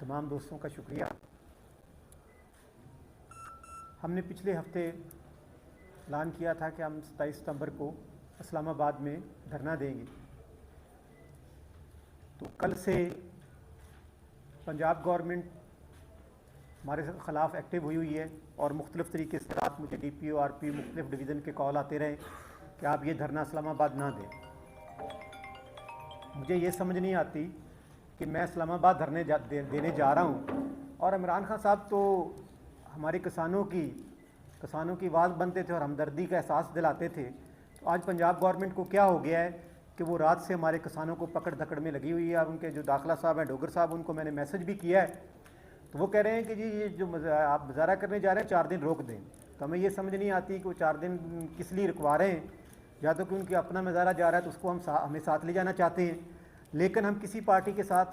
तमाम दोस्तों का शुक्रिया। हमने पिछले हफ्ते ऐलान किया था कि हम 27 सितंबर को इस्लामाबाद में धरना देंगे। तो कल से पंजाब गवर्नमेंट हमारे ख़िलाफ़ एक्टिव हुई है और मुख्तलिफ़ तरीके से रात मुझे DPO RP मुख्तलिफ़ डिवीज़न के कॉल आते रहे कि आप ये धरना इस्लामाबाद ना दें। मुझे ये समझ नहीं आती कि मैं इस्लामाबाद धरने देने जा रहा हूँ और इमरान खान साहब तो हमारे किसानों की आवाज़ बनते थे और हमदर्दी का एहसास दिलाते थे। तो आज पंजाब गवर्नमेंट को क्या हो गया है कि वो रात से हमारे किसानों को पकड़ धकड़ में लगी हुई है। और उनके जो दाखिला साहब हैं, डोगर साहब, उनको मैंने मैसेज भी किया है। तो वो कह रहे हैं कि जी ये जो आप मुजाहरा करने जा रहे हैं 4 दिन रोक दें। तो हमें ये समझ नहीं आती कि वो 4 दिन किस लिए रुकवा रहे हैं। या तो कि उनकी अपना मुजाहरा जा रहा है तो उसको हमें साथ ले जाना चाहते हैं, लेकिन हम किसी पार्टी के साथ,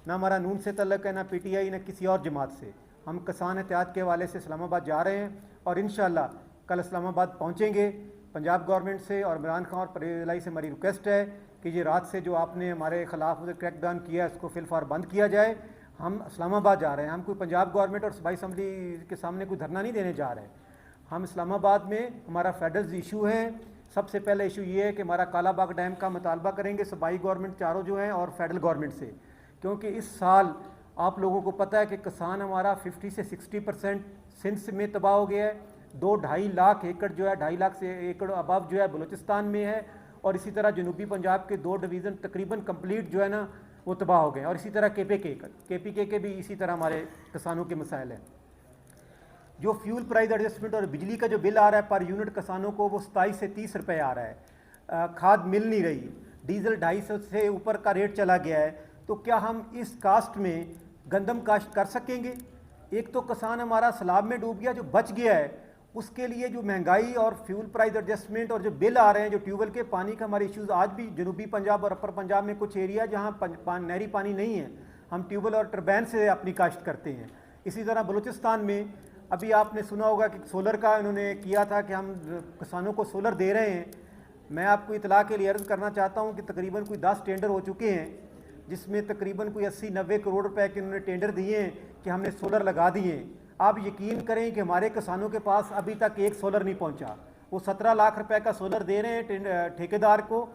ना हमारा नून से तल्लक है, ना PTI, ना किसी और जमात से। हम किसान एहतियात के हवाले से इस्लामाबाद जा रहे हैं और इंशाअल्लाह कल इस्लामाबाद पहुँचेंगे। पंजाब गवर्नमेंट से और इमरान खान और परवेज़ इलाही से हमारी रिक्वेस्ट है कि ये रात से जो आपने हमारे ख़िलाफ़ क्रैकडाउन किया है उसको फिलफार बंद किया जाए। हम इस्लामाबाद जा रहे हैं, हम कोई पंजाब गवर्नमेंट और सूबाई असम्बली के सामने कोई धरना नहीं देने जा रहे हैं। हम इस्लामाबाद में हमारा फेडरल इशू है। सबसे पहले इशू ये है कि हमारा कालाबाग डैम का मुतालबा करेंगे सूबाई गवर्नमेंट चारों जो हैं और फेडरल गवर्नमेंट से, क्योंकि इस साल आप लोगों को पता है कि किसान हमारा 50 से 60% सिंध में तबाह हो गया है। 2-2.5 लाख एकड़ जो है, 2.5 लाख से एकड़ अबाव जो है बलूचिस्तान में है, और इसी तरह जनूबी पंजाब के 2 डिवीज़न तकरीबन कंप्लीट जो है ना वो तबाह हो गए। और इसी तरह KPK के भी इसी तरह हमारे किसानों के मसाइल हैं। जो फ्यूल प्राइस एडजस्टमेंट और बिजली का जो बिल आ रहा है पर यूनिट किसानों को वो 27 से 30 रुपये आ रहा है। खाद मिल नहीं रही, डीजल 250 से ऊपर का रेट चला गया है। तो क्या हम इस कास्ट में गंदम काश्त कर सकेंगे? एक तो किसान हमारा सैलाब में डूब गया, जो बच गया है उसके लिए जो महंगाई और फ्यूल प्राइस एडजस्टमेंट और जो बिल आ रहे हैं, जो ट्यूबवेल के पानी का हमारे इश्यूज़ आज भी जनूबी पंजाब और अपर पंजाब में कुछ एरिया जहाँ नहरी पानी नहीं है, हम ट्यूबवेल और टरबैन से अपनी काश्त करते हैं। इसी तरह बलूचिस्तान में अभी आपने सुना होगा कि सोलर का इन्होंने किया था कि हम किसानों को सोलर दे रहे हैं। मैं आपको इतला के लिए अर्ज़ करना चाहता हूँ कि तकरीबन कोई 10 टेंडर हो चुके हैं, जिसमें तकरीबन कोई 80-90 करोड़ रुपए के उन्होंने टेंडर दिए हैं कि हमने सोलर लगा दिए। आप यकीन करें कि हमारे किसानों के पास अभी तक एक सोलर नहीं पहुंचा। वो 17 लाख रुपए का सोलर दे रहे हैं ठेकेदार को,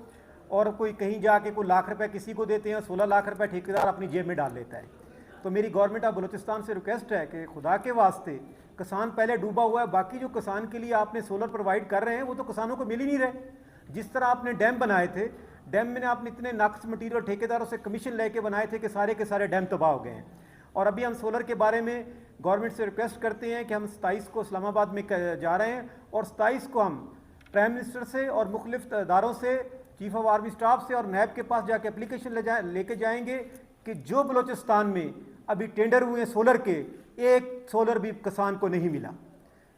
और कोई कहीं जाके कोई लाख रुपए किसी को देते हैं, 16 लाख रुपए ठेकेदार अपनी जेब में डाल लेता है। तो मेरी गवर्नमेंट ऑफ बलूचिस्तान से रिक्वेस्ट है कि खुदा के वास्ते, किसान पहले डूबा हुआ है, बाकी जो किसान के लिए आपने सोलर प्रोवाइड कर रहे हैं वो तो किसानों को मिल ही नहीं रहे। जिस तरह आपने डैम बनाए थे, डैम में आपने इतने नाकस मटीरियल ठेकेदारों से कमीशन लेके बनाए थे कि सारे के सारे डैम तबाह हो गए हैं। और अभी हम सोलर के बारे में गवर्नमेंट से रिक्वेस्ट करते हैं कि हम 27 को इस्लामाबाद में जा रहे हैं और 27 को हम प्राइम मिनिस्टर से और मुख्तलिफ इदारों से, चीफ ऑफ आर्मी स्टाफ से और नैब के पास जाके एप्लीकेशन लेके जाएंगे कि जो बलूचिस्तान में अभी टेंडर हुए सोलर के, एक सोलर भी किसान को नहीं मिला।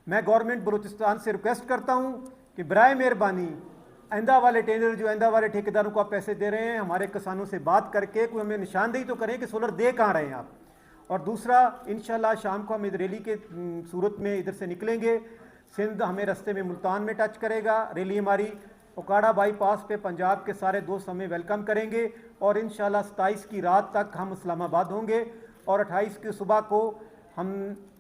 मैं गवर्नमेंट बलूचिस्तान से रिक्वेस्ट करता हूँ कि बराए मेहरबानी आइंदा वाले टेंडर, जो आइंदा वाले ठेकेदारों को आप पैसे दे रहे हैं, हमारे किसानों से बात करके कोई हमें निशानदेही तो करें कि सोलर दे कहाँ रहे हैं आप। और दूसरा, इंशाल्लाह शाम को हम इस रैली के सूरत में इधर से निकलेंगे। सिंध हमें रास्ते में मुल्तान में टच करेगा। रैली हमारी ओकाड़ा बाईपास पे पंजाब के सारे दोस्त हमें वेलकम करेंगे और इंशाल्लाह 27 की रात तक हम इस्लामाबाद होंगे और 28 की सुबह को हम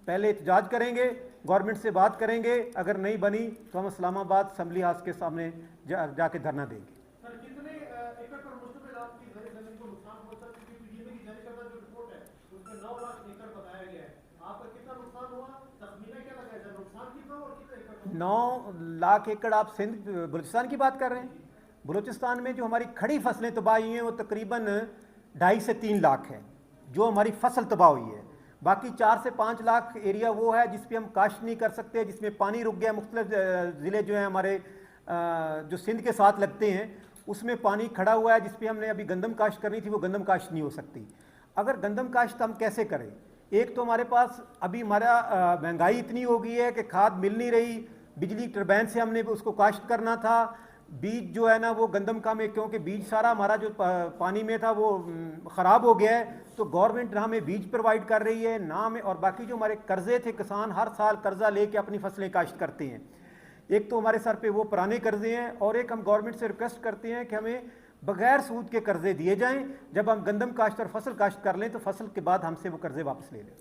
पहले एहतजाज करेंगे, गवर्नमेंट से बात करेंगे। अगर नहीं बनी तो हम इस्लामाबाद असम्बली हाउस के सामने जाके धरना देंगे। सर, कितने एकड़ पर मुश्तमिल आपकी ज़मीन को नुकसान पहुंचा? क्योंकि PDMA की जारी करदा जो रिपोर्ट है उसमें 9 लाख एकड़ बताया गया है। आपका कितना नुकसान हुआ, तखमीना क्या लगाया जाए, नुकसान कितना और कितने एकड़? 9 लाख एकड़ आप सिंध बलूचिस्तान की बात कर रहे हैं। बलूचिस्तान में जो हमारी खड़ी फसलें तबाह हुई हैं वो तकरीबन 2.5 से 3 लाख है जो हमारी फसल तबाह हुई है। बाकी 4 से 5 लाख एरिया वो है जिस पे हम काश्त नहीं कर सकते, जिसमें पानी रुक गया। मुख्तलिफ ज़िले जो हैं हमारे जो सिंध के साथ लगते हैं उसमें पानी खड़ा हुआ है, जिस पे हमने अभी गंदम काश्त करनी थी वो गंदम काश्त नहीं हो सकती। अगर गंदम काश्त हम कैसे करें? एक तो हमारे पास अभी हमारा महंगाई इतनी हो गई है कि खाद मिल नहीं रही, बिजली टरबाइन से हमने उसको काश्त करना था। बीज जो है ना वो गंदम का में, क्योंकि बीज सारा हमारा जो पानी में था वो ख़राब हो गया है, तो गवर्नमेंट ना हमें बीज प्रोवाइड कर रही है ना हमें। और बाकी जो हमारे कर्जे थे, किसान हर साल कर्जा लेके अपनी फसलें काश्त करते हैं। एक तो हमारे सर पे वो पुराने कर्जे हैं और एक हम गवर्नमेंट से रिक्वेस्ट करते हैं कि हमें बगैर सूद के कर्जे दिए जाएं। जब हम गंदम काश्त और फसल काश्त कर लें तो फसल के बाद हमसे वो कर्जे वापस ले लें।